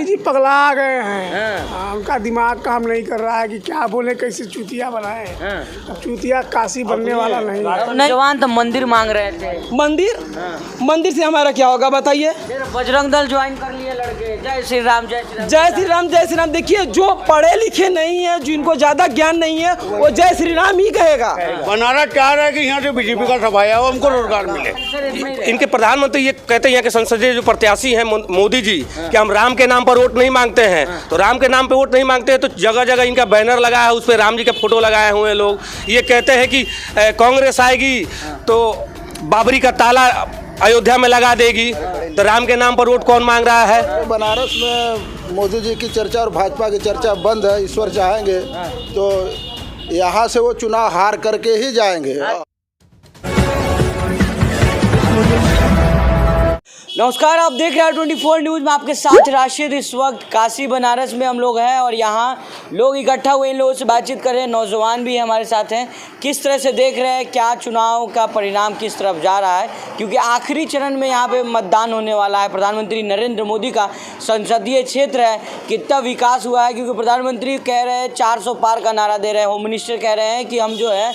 मोदी जी पगला गए हैं। उनका दिमाग काम नहीं कर रहा है कि क्या बोले, कैसे चूतिया बनाए। अब चूतिया काशी बनने वाला नहीं है। नौजवान तो मंदिर मांग रहे थे। मंदिर से हमारा क्या होगा बताइए। बजरंग दल ज्वाइन कर लिए लड़के। जय श्री राम जय श्री राम जय श्री राम जय श्री राम। देखिए, जो पढ़े लिखे नहीं है, जिनको ज्यादा ज्ञान नहीं है, वो जय श्री राम ही कहेगा। बनारस चाह रहा है कि यहाँ से बीजेपी का सफाया हो, हमको रोजगार मिले। इनके प्रधानमंत्री ये कहते हैं यहाँ के संसदीय जो प्रत्याशी हैं मोदी जी कि हम राम के नाम पर वोट नहीं मांगते हैं। तो राम के नाम पे वोट नहीं मांगते हैं तो जगह जगह इनका बैनर लगा है, उस पर राम जी का फोटो लगाए हुए हैं लोग। ये कहते हैं कि कांग्रेस आएगी तो बाबरी का ताला अयोध्या में लगा देगी। तो राम के नाम पर वोट कौन मांग रहा है? बनारस में मोदी जी की चर्चा और भाजपा की चर्चा बंद है। ईश्वर चाहेंगे तो यहाँ से वो चुनाव हार करके ही जाएंगे। नमस्कार, आप देख रहे हैं 24 न्यूज़ में आपके साथ राशिद। इस वक्त काशी बनारस में हम लोग हैं और यहाँ लोग इकट्ठा हुए इन लोगों से बातचीत कर रहे हैं। नौजवान भी हमारे साथ हैं। किस तरह से देख रहे हैं क्या चुनाव का परिणाम किस तरफ जा रहा है, क्योंकि आखिरी चरण में यहाँ पे मतदान होने वाला है। प्रधानमंत्री नरेंद्र मोदी का संसदीय क्षेत्र है, कितना विकास हुआ है, क्योंकि प्रधानमंत्री कह रहे हैं 400 पार का नारा दे रहे हैं। होम मिनिस्टर कह रहे हैं कि हम जो है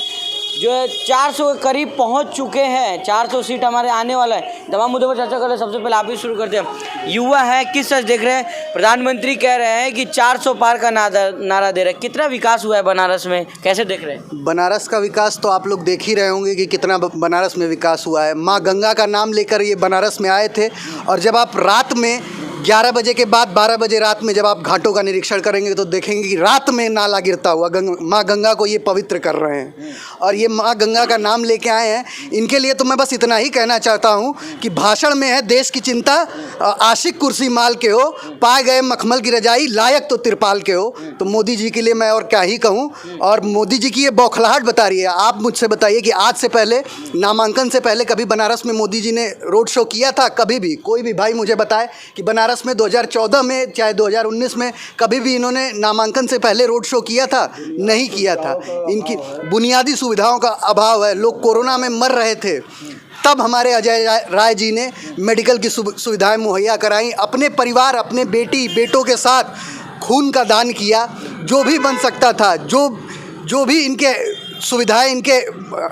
400 के करीब पहुंच चुके हैं, 400 सीट हमारे आने वाला है। तमाम मुद्दों पर चर्चा कर रहे हैं। सबसे पहले आप ही शुरू करते हैं। युवा है, किस तरह देख रहे हैं? प्रधानमंत्री कह रहे हैं कि 400 पार का नारा दे रहे हैं। कितना विकास हुआ है बनारस में, कैसे देख रहे हैं? बनारस का विकास तो आप लोग देख ही रहे होंगे कि कितना बनारस में विकास हुआ है। माँ गंगा का नाम लेकर ये बनारस में आए थे और जब आप रात में 11 बजे के बाद 12 बजे रात में जब आप घाटों का निरीक्षण करेंगे तो देखेंगे कि रात में नाला गिरता हुआ माँ गंगा को ये पवित्र कर रहे हैं और ये माँ गंगा का नाम लेके आए हैं। इनके लिए तो मैं बस इतना ही कहना चाहता हूँ कि भाषण में है देश की चिंता, आशिक कुर्सी माल के हो, पाए गए मखमल की रजाई, लायक तो तिरपाल के हो। तो मोदी जी के लिए मैं और क्या ही कहूँ। और मोदी जी की ये बौखलाहट बता रही है। आप मुझसे बताइए कि आज से पहले, नामांकन से पहले कभी बनारस में मोदी जी ने रोड शो किया था? कभी भी कोई भी भाई मुझे बताए कि बनारस में 2014 में चाहे 2019 में कभी भी इन्होंने नामांकन से पहले रोड शो किया था? नहीं किया था। इनकी बुनियादी सुविधाओं का अभाव है। लोग कोरोना में मर रहे थे, तब हमारे अजय राय जी ने मेडिकल की सुविधाएं मुहैया कराई। अपने परिवार, अपने बेटों के साथ खून का दान किया। जो भी बन सकता था, जो भी इनके सुविधाएं इनके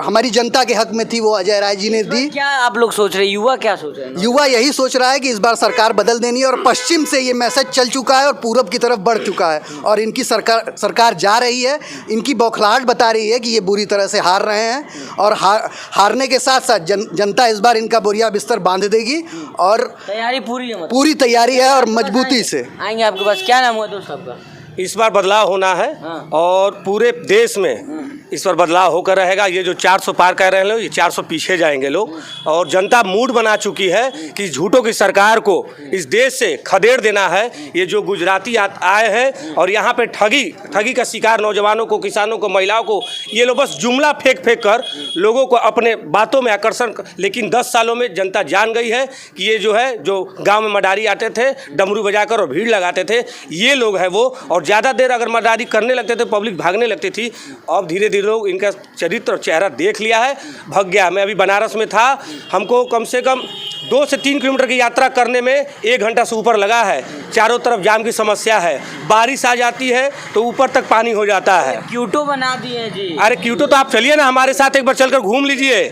हमारी जनता के हक में थी, वो अजय राय जी ने दी। क्या आप लोग सोच रहे हैं? युवा क्या सोच रहे हैं? युवा यही सोच रहा है कि इस बार सरकार बदल देनी है और पश्चिम से ये मैसेज चल चुका है और पूरब की तरफ बढ़ चुका है और इनकी सरकार जा रही है। इनकी बौखलाहट बता रही है कि ये बुरी तरह से हार रहे हैं और हारने के साथ साथ जनता इस बार इनका बोरिया बिस्तर बांध देगी और तैयारी पूरी तैयारी है और मजबूती से आएंगे आपके पास। क्या नाम हुआ दोस्त आपका? इस बार बदलाव होना है और पूरे देश में इस बार बदलाव होकर रहेगा। ये जो 400 पार कर रहे हैं लोग, ये 400 पीछे जाएंगे लोग और जनता मूड बना चुकी है कि झूठों की सरकार को इस देश से खदेड़ देना है। ये जो गुजराती आए हैं और यहाँ पे ठगी का शिकार नौजवानों को, किसानों को, महिलाओं को, ये लोग बस जुमला फेंक कर लोगों को अपने बातों में आकर्षण। लेकिन 10 सालों में जनता जान गई है कि ये जो है, जो गाँव में मडारी आते थे डमरू बजाकर और भीड़ लगाते थे, ये लोग हैं वो। और ज़्यादा देर अगर मर्दारी करने लगते थे पब्लिक भागने लगती थी। अब धीरे धीरे लोग इनका चरित्र और चेहरा देख लिया है, भग गया। मैं अभी बनारस में था, हमको कम से कम 2 से 3 किलोमीटर की यात्रा करने में 1 घंटा से ऊपर लगा है। चारों तरफ जाम की समस्या है, बारिश आ जाती है तो ऊपर तक पानी हो जाता है। क्यूटो बना दिए जी। अरे क्यूटो तो आप चलिए ना हमारे साथ, एक बार चलकर घूम लीजिए।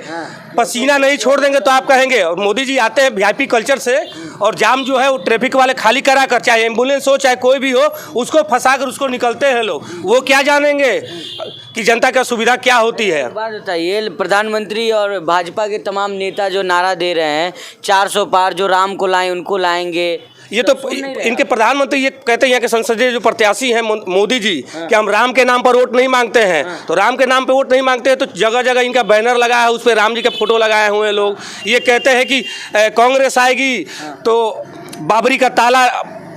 पसीना नहीं छोड़ देंगे तो आप कहेंगे। और मोदी जी आते हैं वीआईपी कल्चर से और जाम जो है वो ट्रैफिक वाले खाली करा कर, चाहे एम्बुलेंस हो चाहे कोई भी हो, उसको फंसा कर उसको निकलते हैं लोग। वो क्या जानेंगे कि जनता का सुविधा क्या होती है। बात बताइए, प्रधानमंत्री और भाजपा के तमाम नेता जो नारा दे रहे हैं 400 पार, जो राम को लाएं उनको लाएंगे, ये तो इनके प्रधानमंत्री ये कहते हैं यहाँ के संसदीय जो प्रत्याशी हैं मोदी जी कि हम राम के नाम पर वोट नहीं मांगते हैं। तो राम के नाम पे वोट नहीं मांगते हैं तो जगह जगह इनका बैनर लगा है, उस पर राम जी का फोटो लगाए हुए हैं लोग। ये कहते हैं कि कांग्रेस आएगी तो बाबरी का ताला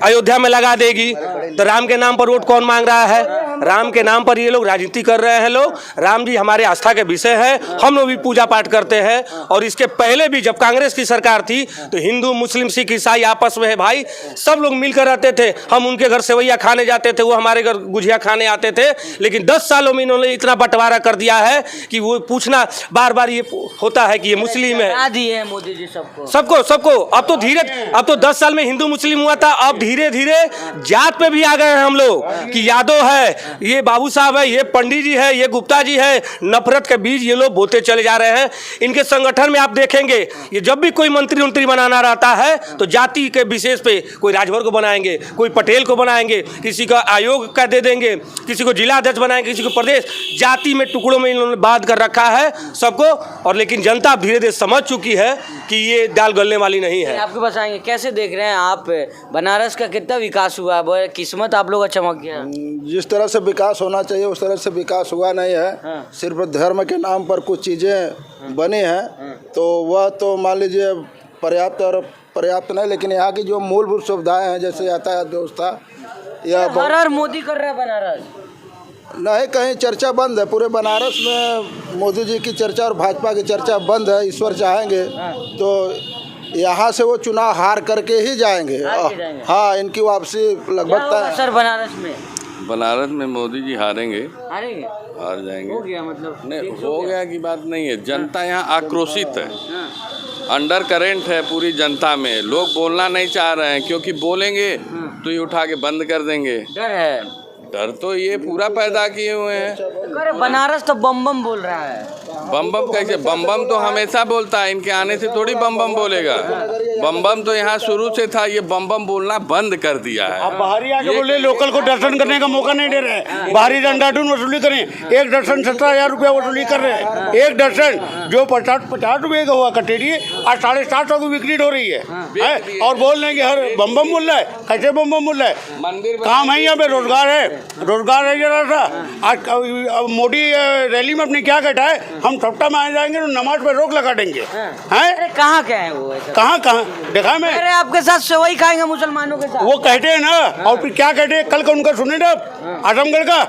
अयोध्या में लगा देगी। तो राम के नाम पर वोट कौन मांग रहा है? राम के नाम पर ये लोग राजनीति कर रहे हैं लोग। राम जी हमारे आस्था के विषय है, हम लोग भी पूजा पाठ करते हैं। और इसके पहले भी जब कांग्रेस की सरकार थी तो हिंदू मुस्लिम सिख ईसाई आपस में है भाई, सब लोग मिलकर रहते थे। हम उनके घर सेवैया खाने जाते थे, वो हमारे घर गुजिया खाने आते थे। लेकिन 10 सालों में इन्होंने इतना बंटवारा कर दिया है कि वो पूछना बार बार ये होता है कि ये मुस्लिम है। दिए हैं मोदी जी सबको सबको अब तो 10 साल में हिंदू मुस्लिम हुआ था, अब धीरे धीरे जात पे भी आ गए हैं हम लोग कि यादव है, ये बाबू साहब है, ये पंडित जी है, ये गुप्ता जी है। नफरत के बीज ये लोग बोते चले जा रहे हैं। इनके संगठन में आप देखेंगे ये जब भी कोई मंत्री बनाना रहता है तो जाति के विशेष पे कोई राजभर को बनाएंगे, कोई पटेल को बनाएंगे, किसी का आयोग का दे देंगे, किसी को जिला अध्यक्ष बनाएंगे, किसी को प्रदेश। जाति में टुकड़ों में इन्होंने बांध कर रखा है सबको। और लेकिन जनता धीरे धीरे समझ चुकी है कि ये दाल गलने वाली नहीं है। आपके पास आएंगे, कैसे देख रहे हैं आप बनारस का कितना विकास हुआ है? किस्मत आप लोग का चमक गया। जिस तरह से विकास होना चाहिए उस तरह से विकास हुआ नहीं है। सिर्फ धर्म के नाम पर कुछ चीज़ें बनी हैं तो वह तो मान लीजिए पर्याप्त नहीं, लेकिन यहाँ की जो मूलभूत सुविधाएं हैं जैसे यातायात व्यवस्था या हर मोदी कर रहा है बनारस नहीं, कहीं चर्चा बंद है। पूरे बनारस में मोदी जी की चर्चा और भाजपा की चर्चा बंद है। ईश्वर चाहेंगे तो यहाँ से वो चुनाव हार करके ही जाएंगे। हाँ, इनकी वापसी लगभग तय है। सर बनारस में मोदी जी हारेंगे, हार जाएंगे। हो गया मतलब नहीं हो गया की बात नहीं है। जनता यहाँ आक्रोशित है, अंडर करेंट है पूरी जनता में। लोग बोलना नहीं चाह रहे हैं क्योंकि बोलेंगे तो ये उठा के बंद कर देंगे। डर तो ये पूरा पैदा किए हुए हैं। बनारस तो बम बम बोल रहा है। बम बम कैसे? बम बम तो हमेशा बोलता है, इनके आने से थोड़ी बम बम बोलेगा। बम बम तो यहाँ शुरू से था, ये बम बम बोलना बंद कर दिया है। अब बाहरी आके बोले लोकल को दर्शन करने का मौका नहीं दे रहे हैं। बाहरी दंडाधून वसूली करें, एक दर्शन 17,000 रुपया वसूली कर रहे हैं। एक दर्शन जो 50 रुपये का हुआ कटेरी आज 750 की बिक्री हो रही है। और बोल रहे हैं कि हर बम बम बोल रहा है। कैसे बम बम बोल रहा है? मंदिर काम है, यहाँ पे रोजगार है जरा सा। आज मोदी रैली में अपने क्या कहता है, हम सप्ताह में आ जाएंगे तो नमाज पे रोक लगा देंगे। हैं कहाँ क्या है वो? कहाँ देखा मैं? अरे आपके साथ सेवई खाएंगे मुसलमानों के साथ। वो कहते हैं ना, और फिर क्या कहते हैं? कल का उनका सुने ना, आजमगढ़ का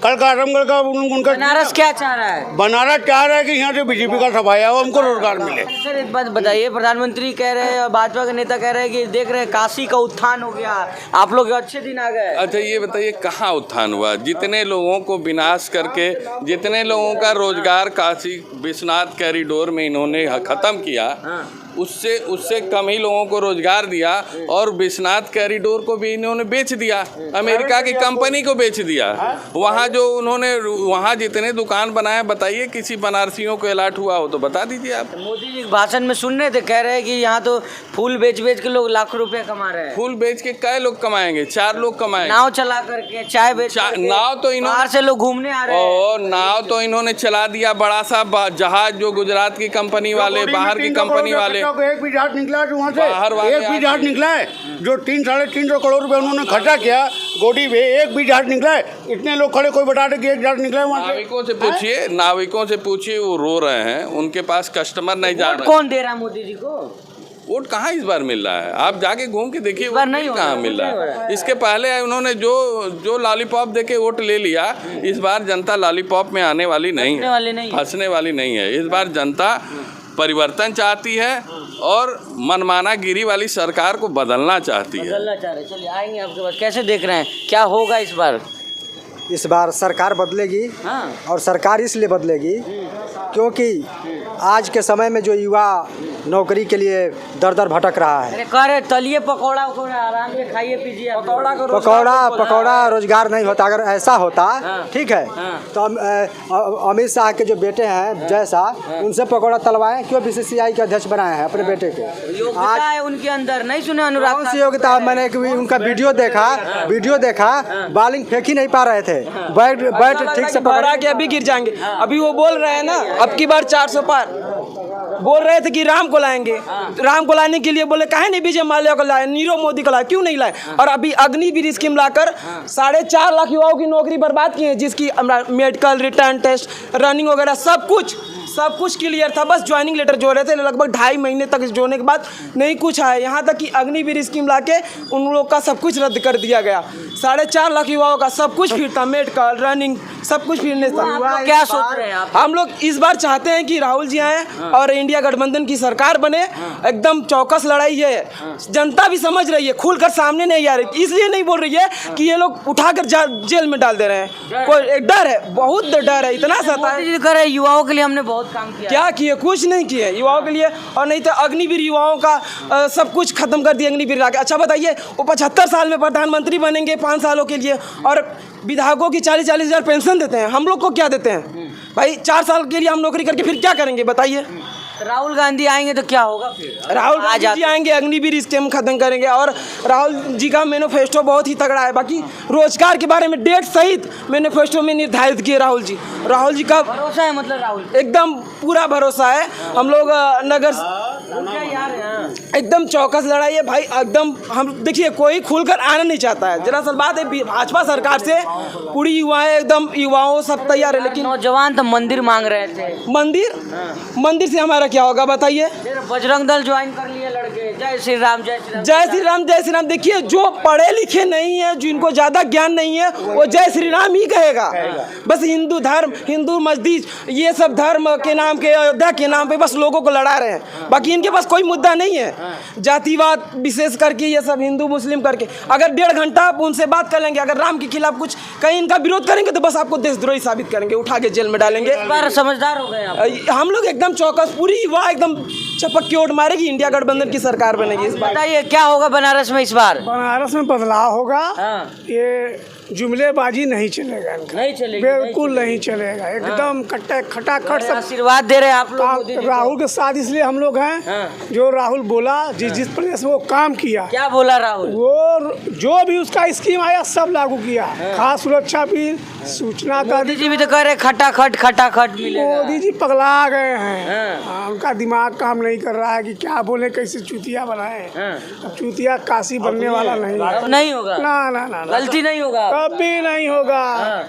उनका बनारस क्या चाह रहा है? बनारस चाह रहा है कि यहाँ से बीजेपी का सफाया हो, हमको रोजगार मिले। सर एक बात बताइए, प्रधानमंत्री कह रहे हैं, भाजपा के नेता कह रहे हैं कि देख रहे हैं काशी का उत्थान हो गया, आप लोग अच्छे दिन आ गए। अच्छा ये बताइए कहाँ उत्थान हुआ? जितने लोगों को विनाश करके, जितने लोगों का रोजगार काशी विश्वनाथ कॉरिडोर में इन्होंने खत्म किया, उससे कम ही लोगों को रोजगार दिया। और विश्वनाथ कॉरिडोर को भी इन्होंने बेच दिया, अमेरिका की कंपनी को बेच दिया। वहाँ जो उन्होंने वहाँ जितने दुकान बनाए, बताइए किसी बनारसियों को अलर्ट हुआ हो तो बता दीजिए आप। मोदी जी भाषण में सुन रहे थे, कह रहे हैं कि यहाँ तो फूल बेच के लोग लाखों रुपए कमा रहे हैं। फूल बेच के कै लोग कमाएंगे? 4 लोग कमाएंगे। नाव चला करके, चाय बेच नाव तो इन्होंने, बाहर से लोग घूमने आ रहे हैं। नाव तो इन्होंने चला दिया, बड़ा सा जहाज जो गुजरात की कंपनी वाले, बाहर की कंपनी वाले। एक भी जहाज निकला है वहाँ से, एक भी जहाज निकला है जो 300-350 करोड़ रुपए उन्होंने खर्चा किया गोडी पे, एक भी जहाज निकला है? इतने लोग खड़े, कोई बता दे कि एक जहाज निकला है वहाँ से? नाविकों से पूछिए, वो रो रहे हैं, उनके पास कस्टमर नहीं जा रहे। कौन दे रहा है मोदी जी को वोट? कहाँ इस बार मिल रहा है? आप जाके घूम के देखिए कहाँ मिल रहा है। इसके पहले उन्होंने जो लॉलीपॉप देके वोट ले लिया, इस बार जनता लॉलीपॉप में आने वाली नहीं है, फंसने वाली नहीं है। इस बार जनता परिवर्तन चाहती है और मनमाना गिरी वाली सरकार को बदलना चाहती है। चलिए आएंगे आपके पास। कैसे देख रहे हैं, क्या होगा इस बार? इस बार सरकार बदलेगी। और सरकार इसलिए बदलेगी क्योंकि आज के समय में जो युवा नौकरी के लिए दर दर भटक रहा है। अरे तलिए पकौड़ा आराम से खाइए पीजिए। पकौड़ा रोजगार नहीं होता। अगर ऐसा होता ठीक है तो अमित शाह के जो बेटे हैं जैसा, उनसे पकौड़ा तलवाएं। क्यों BCCI के अध्यक्ष बनाए हैं अपने बेटे को? योग्यता है उनके अंदर, नहीं सुने अनुराग? कौन सी योग्यता? मैंने उनका वीडियो देखा, बॉलिंग फेंक ही नहीं पा रहे थे, बैट ठीक से पकड़ा के अभी गिर जाएंगे। अभी वो बोल रहे हैं ना, अब की बार 400 पार बोल रहे थे कि राम को लाएंगे। राम को लाने के लिए बोले काहे नहीं विजय माल्या को लाए, नीरव मोदी को लाए, क्यों नहीं लाए? और अभी अग्निवीर स्कीम लाकर 4.5 लाख युवाओं की नौकरी बर्बाद की है, जिसकी मेडिकल, रिटर्न टेस्ट, रनिंग वगैरह सब कुछ सब कुछ क्लियर था, बस ज्वाइनिंग लेटर जो रहे थे लगभग 2.5 महीने तक जोड़ने के बाद नहीं कुछ आया। यहाँ तक कि अग्निवीर स्कीम लाके उन लोग का सब कुछ रद्द कर दिया गया। 4.5 लाख युवाओं का सब कुछ फिर था, मेडिकल रनिंग सब कुछ फिरने था। क्या सोच रहे हैं आप? हम लोग इस बार चाहते हैं कि राहुल जी आए और इंडिया गठबंधन की सरकार बने। एकदम चौकस लड़ाई है, जनता भी समझ रही है, खुलकर सामने नहीं आ रही, इसलिए नहीं बोल रही है कि ये लोग उठाकर जेल में डाल दे रहे हैं। कोई एक डर है, बहुत डर है, इतना सता है। मोदी जी कह रहे हैं युवाओं के लिए हमने बहुत काम किया। क्या किए? कुछ नहीं किए युवाओं के लिए। और नहीं तो अग्निवीर युवाओं का सब कुछ खत्म कर दिया अग्निवीर लाके। अच्छा बताइए, वो 75 साल में प्रधानमंत्री बनेंगे 5 सालों के लिए, और विधायकों की 40-40 हज़ार पेंशन देते हैं। हम लोग को क्या देते हैं भाई? 4 साल के लिए हम नौकरी करके फिर क्या करेंगे बताइए? राहुल गांधी आएंगे तो क्या होगा फिर? राहुल गांधी जी आएंगे, अग्निवीर स्कीम खत्म करेंगे। और राहुल जी का मैनिफेस्टो बहुत ही तगड़ा है। बाकी रोजगार के बारे में डेट सहित मैनिफेस्टो में निर्धारित किए राहुल जी का भरोसा है, मतलब राहुल एकदम पूरा भरोसा है। हम लोग नगर एकदम चौकस लड़ाई है भाई, एकदम। हम देखिए, कोई खुलकर आना नहीं चाहता है। दरअसल बात है भाजपा सरकार से पूरी युवाएं एकदम युवाओं सब तैयार है, लेकिन नौजवान तो मंदिर मांग रहे थे। मंदिर से हमारा क्या होगा बताइए? बजरंग दल ज्वाइन कर लिए लड़के। जय श्री राम, जय श्री राम, जय श्री राम, जय श्री राम। देखिए, जो पढ़े लिखे नहीं है, जिनको ज्यादा ज्ञान नहीं है, वो जय श्री राम ही कहेगा। बस हिंदू धर्म, हिंदू मस्जिद, ये सब धर्म के नाम के, अयोध्या के नाम पे बस लोगों को लड़ा रहे हैं। बाकी इनके पास कोई मुद्दा नहीं है। जातिवाद विशेष करके ये सब हिंदू मुस्लिम करके, अगर 1.5 घंटा आप उनसे बात कर लेंगे, अगर राम के खिलाफ कुछ कहीं इनका विरोध करेंगे तो बस आपको देशद्रोही साबित करेंगे, उठा के जेल में डालेंगे। समझदार हो गए आप। हम लोग एकदम चौकस, पूरी युवा एकदम चपक के ओट मारेगी, इंडिया गठबंधन की सरकार बनेगी इस बार। बताइए क्या होगा बनारस में इस बार? बनारस में बदलाव होगा। ये जुमलेबाजी नहीं चलेगा, नहीं चलेगी, बिल्कुल नहीं चलेगा। एकदम खटाखट सब आशीर्वाद दे रहे हैं आप लोग राहुल के साथ। इसलिए हम लोग हैं, जो राहुल बोला, जिस प्रदेश में वो काम किया। क्या बोला राहुल? वो जो भी उसका स्कीम आया सब लागू किया। खास सुरक्षा भी, सूचना का। मोदी जी भी तो कह रहे खटाखट मिलेगा। मोदी जी पगला गए हैं। उनका दिमाग काम नहीं कर रहा है कि क्या बोले, कैसे चूतिया बनाए। अब चूतिया काशी बनने वाला नहीं होगा। ना, गलती नहीं होगा, कभी नहीं होगा,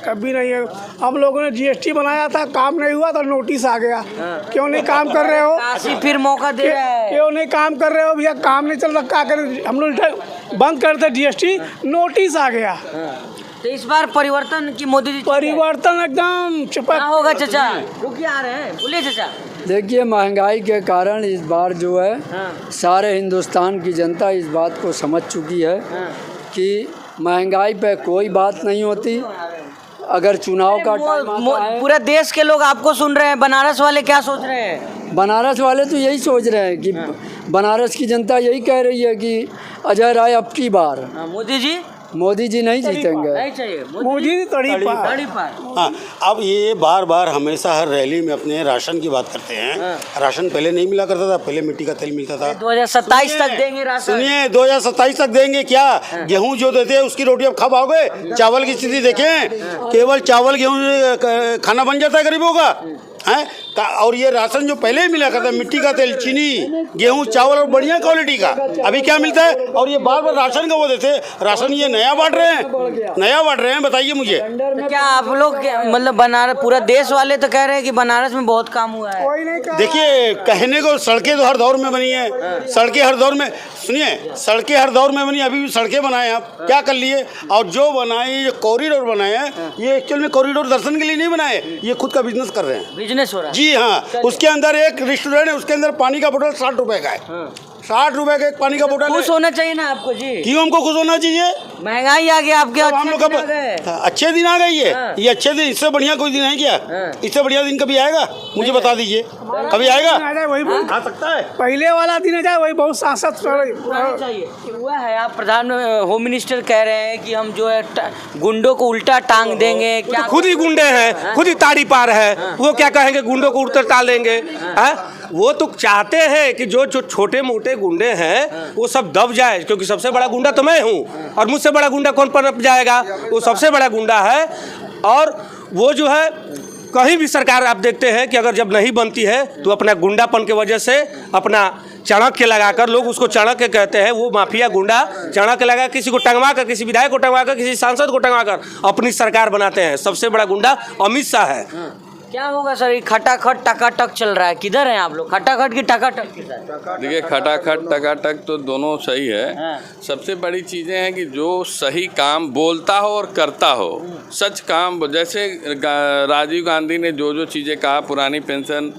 कभी नहीं होगा। हम लोगों ने GST बनाया था, काम नहीं हुआ तो नोटिस आ गया। क्यों नहीं काम कर रहे हो? काशी फिर मौका दे रहा है। क्यों नहीं काम कर रहे हो भैया? काम नहीं चल रहा, क्या करें? हम लोग बंद करते GST, नोटिस आ गया। तो इस बार परिवर्तन की मोदी जी? परिवर्तन एकदम चपक होगा। चाचा रुकिए, आ रहे हैं, बोलिए चाचा। देखिए, महंगाई के कारण इस बार जो है सारे हिंदुस्तान की जनता इस बात को समझ चुकी है कि महंगाई पे कोई बात नहीं होती। अगर चुनाव का टाइम आता है, पूरे देश के लोग आपको सुन रहे हैं। बनारस वाले क्या सोच रहे हैं? बनारस वाले तो यही सोच रहे हैं कि बनारस की जनता यही कह रही है कि अजय राय अब की बार। मोदी जी नहीं जीतेंगे। नहीं चाहिए मोदी जी तड़ी पार। हाँ, अब ये बार बार हमेशा हर रैली में अपने राशन की बात करते हैं। राशन पहले नहीं मिला करता था, पहले मिट्टी का तेल मिलता था। 2027 तक देंगे राशन। सुनिए, 2027 तक देंगे क्या? गेहूं जो देते हैं उसकी रोटी अब खा पाओगे? चावल की स्थिति देखें, केवल चावल गेहूं खाना बन जाता है गरीबों का है। और ये राशन जो पहले ही मिला करता, मिट्टी का तेल, चीनी, गेहूं, चावल और बढ़िया क्वालिटी का, अभी क्या मिलता है? और ये बार बार राशन का वो देते, राशन ये नया बांट रहे हैं, बताइए मुझे। तो क्या आप लोग मतलब बनारस, पूरा देश वाले तो कह रहे हैं कि बनारस में बहुत काम हुआ है? देखिए, कहने को सड़कें तो हर दौर में बनी है, सड़कें हर दौर में, सुनिए, सड़कें हर दौर में बनी, अभी भी सड़कें बनाए हैं। आप क्या कर लिए? और जो बनाए, ये कॉरिडोर बनाए हैं, ये एक्चुअल में कॉरिडोर दर्शन के लिए नहीं बनाए, ये खुद का बिजनेस कर रहे हैं। बिजनेस हो रहा है? जी हाँ, उसके अंदर एक रेस्टोरेंट है, उसके अंदर पानी का बोतल 60 रुपए का है। 60 रुपए का एक पानी का बोतल। खुश होना चाहिए ना आपको जी। क्यों हमको खुश होना चाहिए? महंगाई आ गया आपके, हम लोग अच्छे दिन आ गए। ये अच्छे दिन, इससे बढ़िया कोई दिन है क्या? इससे बढ़िया दिन कभी आएगा? मुझे बता दीजिए, कभी आएगा? वही आ सकता है। पहले वाला दिन आ जाए, वही बहुत सांसद चाहिए। हुआ है, आप प्रधान होम मिनिस्टर कह रहे हैं कि हम जो है गुंडों को उल्टा टांग देंगे। क्या खुद ही गुंडे हैं, खुद ही ताड़ी पार है, वो क्या कहेंगे गुंडों को उल्टा टालेंगे? वो तो चाहते हैं कि जो छोटे मोटे गुंडे हैं वो सब दब जाए, क्योंकि सबसे बड़ा गुंडा तो मैं हूँ, और मुझसे बड़ा गुंडा कौन पनप जाएगा? वो सबसे बड़ा गुंडा है। और वो जो है, कहीं भी सरकार आप देखते हैं कि अगर जब नहीं बनती है तो अपना गुंडापन की वजह से अपना चाणक्य लगाकर, लोग उसको चाणक्य कहते हैं, वो माफिया गुंडा चाणक्य लगा, किसी को टंगवा कर, किसी विधायक को टंगवा कर, किसी सांसद को टंगवा कर अपनी सरकार बनाते हैं। सबसे बड़ा गुंडा अमित शाह है। क्या होगा सर, ये खटाखट टकाटक चल रहा है, किधर हैं आप लोग, खटाखट की टकाटक के साथ? देखिए खटाखट टकाटक तो दोनों सही है। सबसे बड़ी चीज़ें हैं कि जो सही काम बोलता हो और करता हो, सच काम, जैसे राजीव गांधी ने जो जो चीज़ें कहा, पुरानी पेंशन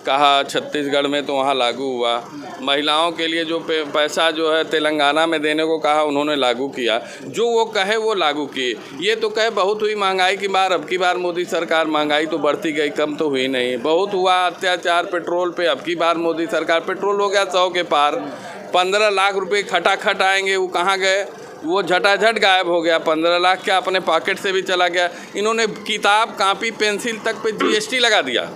कहा छत्तीसगढ़ में तो वहाँ लागू हुआ, महिलाओं के लिए जो पैसा जो है तेलंगाना में देने को कहा उन्होंने लागू किया, जो वो कहे वो लागू किए। ये तो कहे बहुत हुई महंगाई की बार, अब की बार मोदी सरकार महंगाई तो बढ़ती गई, कम तो हुई नहीं, बहुत हुआ अत्याचार पेट्रोल पे, अब की बार मोदी सरकार पेट्रोल हो गया 100 के पार, 15 लाख रुपए खटाखट आएंगे, वो कहाँ गए, वो झटाझट गायब हो गया, 15 लाख क्या अपने पॉकेट से भी चला गया। इन्होंने किताब कापी पेंसिल तक पे GST लगा दिया।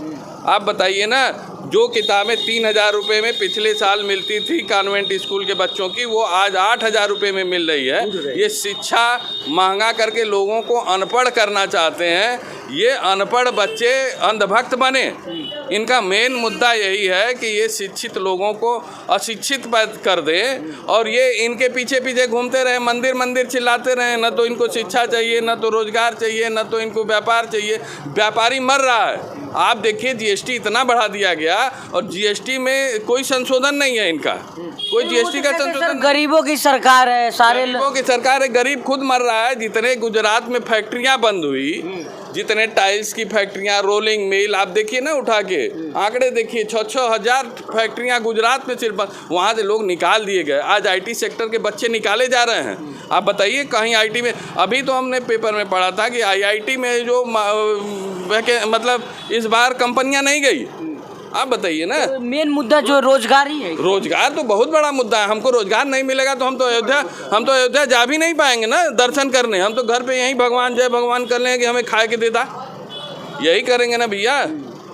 आप बताइए ना, जो किताबें 3,000 रुपये में पिछले साल मिलती थी कॉन्वेंट स्कूल के बच्चों की, वो आज 8,000 रुपये में मिल रही है। ये शिक्षा महंगा करके लोगों को अनपढ़ करना चाहते हैं। ये अनपढ़ बच्चे अंधभक्त बने, इनका मेन मुद्दा यही है कि ये शिक्षित लोगों को अशिक्षित कर दें और ये इनके पीछे पीछे घूमते रहे, मंदिर मंदिर चिल्लाते रहे, न तो इनको शिक्षा चाहिए, न तो रोजगार चाहिए, न तो इनको व्यापार चाहिए। व्यापारी मर रहा है। आप देखिए GST इतना बढ़ा दिया गया और GST में कोई संशोधन नहीं है, इनका कोई GST का संशोधन। गरीबों की सरकार है, सारे गरीबों की सरकार है, गरीब खुद मर रहा है। जितने गुजरात में फैक्ट्रियां बंद हुई, जितने टाइल्स की फैक्ट्रियां, रोलिंग मिल, आप देखिए ना उठा के आंकड़े देखिए, 6-6 हज़ार फैक्ट्रियां गुजरात में सिर्फ, वहाँ से लोग निकाल दिए गए। आज IT सेक्टर के बच्चे निकाले जा रहे हैं। आप बताइए कहीं IT में, अभी तो हमने पेपर में पढ़ा था कि IIT में जो मतलब इस बार कंपनियां नहीं गई। आप बताइए ना, मेन मुद्दा जो रोजगार ही है। रोजगार तो बहुत बड़ा मुद्दा है। हमको रोजगार नहीं मिलेगा तो हम तो अयोध्या जा भी नहीं पाएंगे ना दर्शन करने। हम तो घर पे यहीं भगवान जय भगवान कर लें कि हमें खाए के देता, यही करेंगे ना भैया,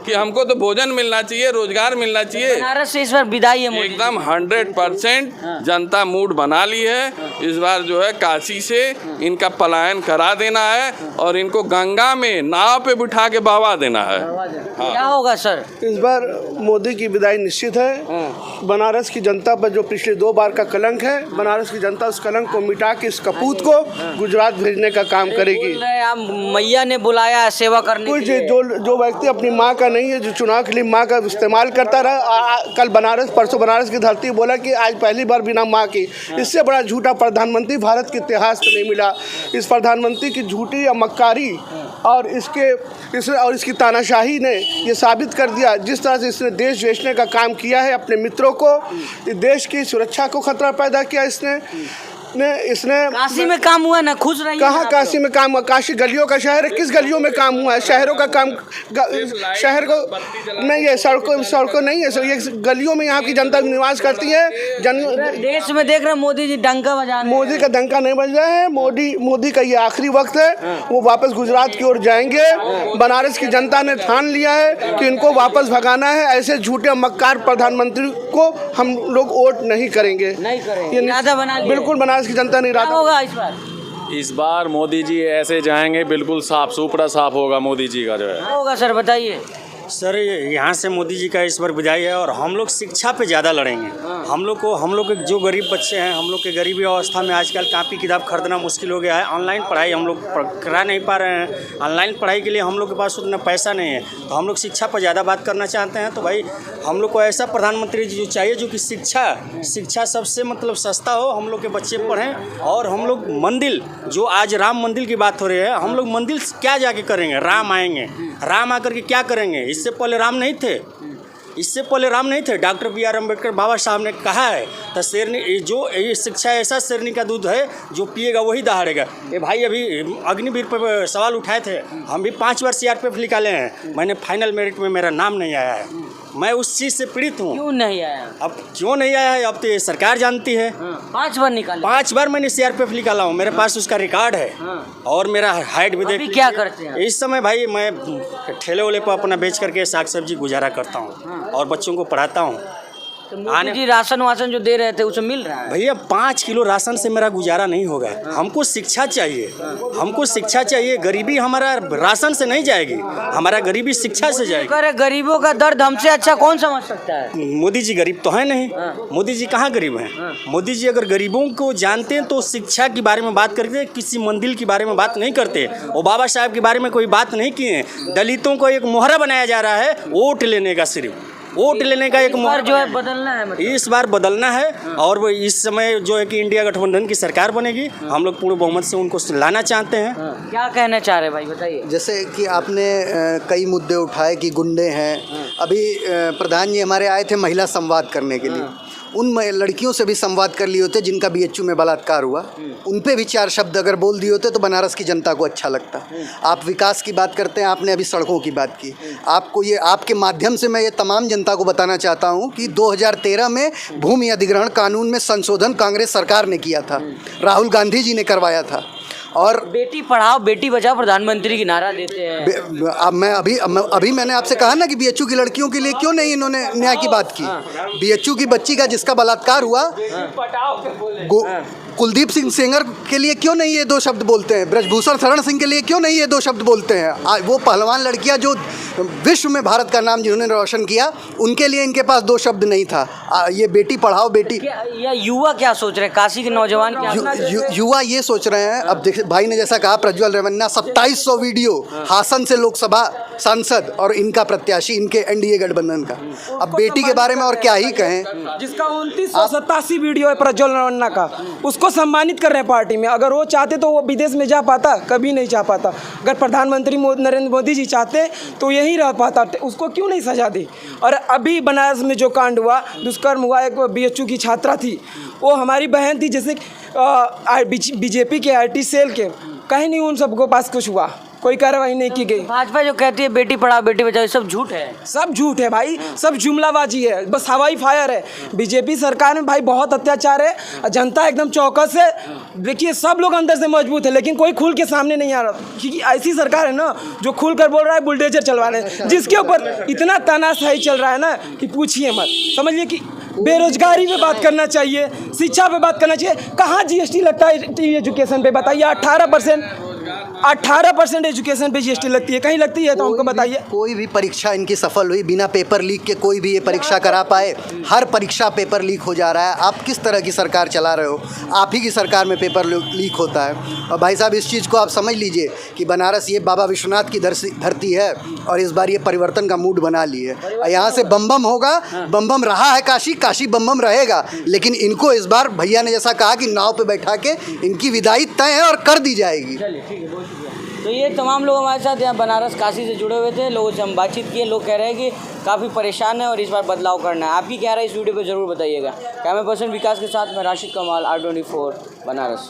कि हमको तो भोजन मिलना चाहिए, रोजगार मिलना चाहिए। बनारस से इस बार विदाई है एकदम 100% जनता मूड बना ली है। इस बार जो है काशी से इनका पलायन करा देना है और इनको गंगा में नाव पे बिठा के बहवा देना है। क्या होगा सर, इस बार मोदी की विदाई निश्चित है। बनारस की जनता पर जो पिछले 2 बार का कलंक है, बनारस की जनता उस कलंक को मिटा के इस कपूत को गुजरात भेजने का काम करेगी। मैया ने बुलाया सेवा करने के लिए। जो व्यक्ति अपनी माँ का नहीं है, जो चुनाव के लिए माँ का इस्तेमाल करता रहा, कल परसों बनारस की धरती बोला कि आज पहली बार बिना माँ की, इससे बड़ा झूठा प्रधानमंत्री भारत के इतिहास में नहीं मिला। इस प्रधानमंत्री की झूठी या मक्कारी और इसकी तानाशाही ने ये साबित कर दिया, जिस तरह से इसने देश बेचने का काम किया है, अपने मित्रों को, देश की सुरक्षा को खतरा पैदा किया इसने। काशी में काम हुआ ना, खुश रहिए। कहाँ काशी में काम हुआ? काशी गलियों का शहर है, किस गलियों में काम हुआ है? शहरों का काम, शहर को नहीं है, सड़कों नहीं है, ये गलियों में यहाँ की जनता निवास करती है। देश में देख रहे मोदी जी डंका बजा रहे हैं। मोदी का डंका नहीं बज रहा है। मोदी का ये आखिरी वक्त है, वो वापस गुजरात की ओर जाएंगे। बनारस की जनता ने ठान लिया है कि इनको वापस भगाना है। ऐसे झूठे मक्कार प्रधानमंत्री को हम लोग वोट नहीं करेंगे। बिल्कुल बनारस की जनता नहीं रहा होगा इस बार। इस बार मोदी जी ऐसे जाएंगे, बिल्कुल साफ सुथरा साफ होगा मोदी जी का जो है। होगा सर, बताइए। सर यहाँ से मोदी जी का इस बार विदाई है और हम लोग शिक्षा पे ज़्यादा लड़ेंगे। हम लोग के जो गरीब बच्चे हैं, हम लोग के गरीबी अवस्था में आजकल कापी किताब खरीदना मुश्किल हो गया है। ऑनलाइन पढ़ाई हम लोग करा नहीं पा रहे हैं। ऑनलाइन पढ़ाई के लिए हम लोग के पास उतना पैसा नहीं है, तो हम लोग शिक्षा पर ज़्यादा बात करना चाहते हैं। तो भाई हम लोग को ऐसा प्रधानमंत्री जी जो चाहिए जो कि शिक्षा सबसे मतलब सस्ता हो, हम लोग के बच्चे पढ़ें। और हम लोग मंदिर, जो आज राम मंदिर की बात हो रही है, हम लोग मंदिर क्या जाके करेंगे? राम आएंगे, राम आकर के क्या करेंगे? इससे पहले राम नहीं थे। Doctor B.R. अम्बेडकर बाबा साहब ने कहा है, तो ये शिक्षा ऐसा शेरनी का दूध है, जो पिएगा वही दहाड़ेगा। ये भाई अभी अग्निवीर पर सवाल उठाए थे, हम भी 5 बार CRPF निकाले हैं, मैंने फाइनल मेरिट में मेरा नाम नहीं आया है। मैं उस चीज़ से पीड़ित हूँ। क्यों नहीं आया? अब क्यों नहीं आया है, अब तो ये सरकार जानती है। 5 बार निकाले, 5 बार मैंने CRPF निकाला हूँ, मेरे पास उसका रिकॉर्ड है। और मेरा हाइट भी देख। क्या करते हैं इस समय? भाई मैं ठेले वाले पर अपना बेच करके साग सब्जी गुजारा करता हूँ और बच्चों को पढ़ाता हूँ। तो मोदी जी राशन वासन जो दे रहे थे उसे मिल रहा है? भैया 5 किलो राशन से मेरा गुजारा नहीं होगा। हमको शिक्षा चाहिए, हमको शिक्षा चाहिए। गरीबी हमारा राशन से नहीं जाएगी, हमारा गरीबी शिक्षा से जाएगी। अरे गरीबों का दर्द हमसे अच्छा कौन समझ सकता है? मोदी जी गरीब तो है नहीं, मोदी जी कहाँ गरीब हैं? मोदी जी अगर गरीबों को जानते हैं तो शिक्षा के बारे में बात करते, किसी मंदिर के बारे में बात नहीं करते, और बाबा साहब के बारे में कोई बात नहीं किए। दलितों को एक मोहरा बनाया जा रहा है वोट लेने का, सिर्फ वोट लेने का एक मोहरा जो है बदलना है, मतलब इस बार बदलना है। और वो इस समय जो है कि इंडिया गठबंधन की सरकार बनेगी, हम लोग पूर्ण बहुमत से उनको लाना चाहते हैं। क्या कहना चाह रहे हैं भाई, बताइए। जैसे कि आपने कई मुद्दे उठाए कि गुंडे हैं। अभी प्रधान जी हमारे आए थे महिला संवाद करने के लिए, उन लड़कियों से भी संवाद कर लिए होते जिनका बीएचयू में बलात्कार हुआ, उन पे भी 4 शब्द अगर बोल दिए होते तो बनारस की जनता को अच्छा लगता। आप विकास की बात करते हैं, आपने अभी सड़कों की बात की। आपको ये, आपके माध्यम से मैं ये तमाम जनता को बताना चाहता हूँ कि 2013 में भूमि अधिग्रहण कानून में संशोधन कांग्रेस सरकार ने किया था, राहुल गांधी जी ने करवाया था। और बेटी पढ़ाओ बेटी बचाओ प्रधानमंत्री की नारा देते हैं। अब मैं अभी मैंने आपसे कहा ना कि बीएचयू की लड़कियों के लिए क्यों नहीं इन्होंने न्याय की बात की। बीएचयू की बच्ची का जिसका बलात्कार हुआ, कुलदीप सिंह सेंगर के लिए क्यों नहीं ये 2 शब्द बोलते हैं? ब्रजभूषण शरण सिंह के लिए क्यों नहीं ये 2 शब्द बोलते हैं? वो पहलवान लड़कियां जो विश्व में भारत का नाम जिन्होंने रोशन किया, उनके लिए इनके पास 2 शब्द नहीं था। ये बेटी पढ़ाओ बेटी। या युवा क्या सोच रहे हैं, काशी के नौजवान क्या युवा ये सोच रहे हैं? अब देखिए भाई ने जैसा कहा, प्रज्वल रेवन्ना 2700 वीडियो, हासन से लोकसभा सांसद और इनका प्रत्याशी, इनके एनडीए गठबंधन का। अब बेटी के बारे में और क्या ही कहें, जिसका 2987 वीडियो है प्रज्वल रेवन्ना का, उसको सम्मानित कर रहे हैं पार्टी में। अगर वो चाहते तो वो विदेश में जा पाता, कभी नहीं जा पाता। अगर प्रधानमंत्री नरेंद्र मोदी जी चाहते तो यही रह पाता, उसको क्यों नहीं सजा दी? और अभी बनारस में जो कांड हुआ, दुष्कर्म हुआ, एक बीएचयू की छात्रा थी, वो हमारी बहन थी, जैसे बीजेपी के आईटी सेल के, कहीं नहीं उन सबको पास कुछ हुआ, कोई कार्रवाई नहीं की गई। भाजपा जो कहती है बेटी पढ़ाओ बेटी बचाओ, सब झूठ है, सब झूठ है भाई, सब जुमलाबाजी है, बस हवाई फायर है। बीजेपी सरकार में भाई बहुत अत्याचार है, जनता एकदम चौकस है। देखिए सब लोग अंदर से मजबूत है, लेकिन कोई खुल के सामने नहीं आ रहा, क्योंकि ऐसी सरकार है ना जो खुल कर बोल रहा है बुलडोजर चलवा रहे हैं, जिसके ऊपर इतना तानाशाही चल रहा है ना कि पूछिए मत। समझिए कि बेरोजगारी पे बात करना चाहिए, शिक्षा पे बात करना चाहिए। कहाँ जीएसटी लगता है एजुकेशन पे, बताइए? 18% एजुकेशन पे जीएसटी लगती है, कहीं लगती है तो हमको बताइए। कोई भी परीक्षा इनकी सफल हुई बिना पेपर लीक के कोई भी ये परीक्षा करा पाए? हर परीक्षा पेपर लीक हो जा रहा है। आप किस तरह की सरकार चला रहे हो? आप ही की सरकार में पेपर लीक होता है। और भाई साहब इस चीज़ को आप समझ लीजिए कि बनारस ये बाबा विश्वनाथ की धरती है, और इस बार ये परिवर्तन का मूड बना ली है। यहाँ से बम बम होगा, बम बम रहा है काशी, काशी बम बम रहेगा। लेकिन इनको इस बार भैया ने जैसा कहा कि नाव पे बैठा के इनकी विदाई तय है और कर दी जाएगी। तो ये तमाम लोग हमारे साथ यहाँ बनारस काशी से जुड़े हुए थे, लोगों से हम बातचीत किए। लोग कह रहे हैं कि काफ़ी परेशान है और इस बार बदलाव करना है। आपकी क्या राय इस वीडियो पे ज़रूर बताइएगा। कैमरा पर्सन विकास के साथ मैं राशिद कमाल, R24 बनारस।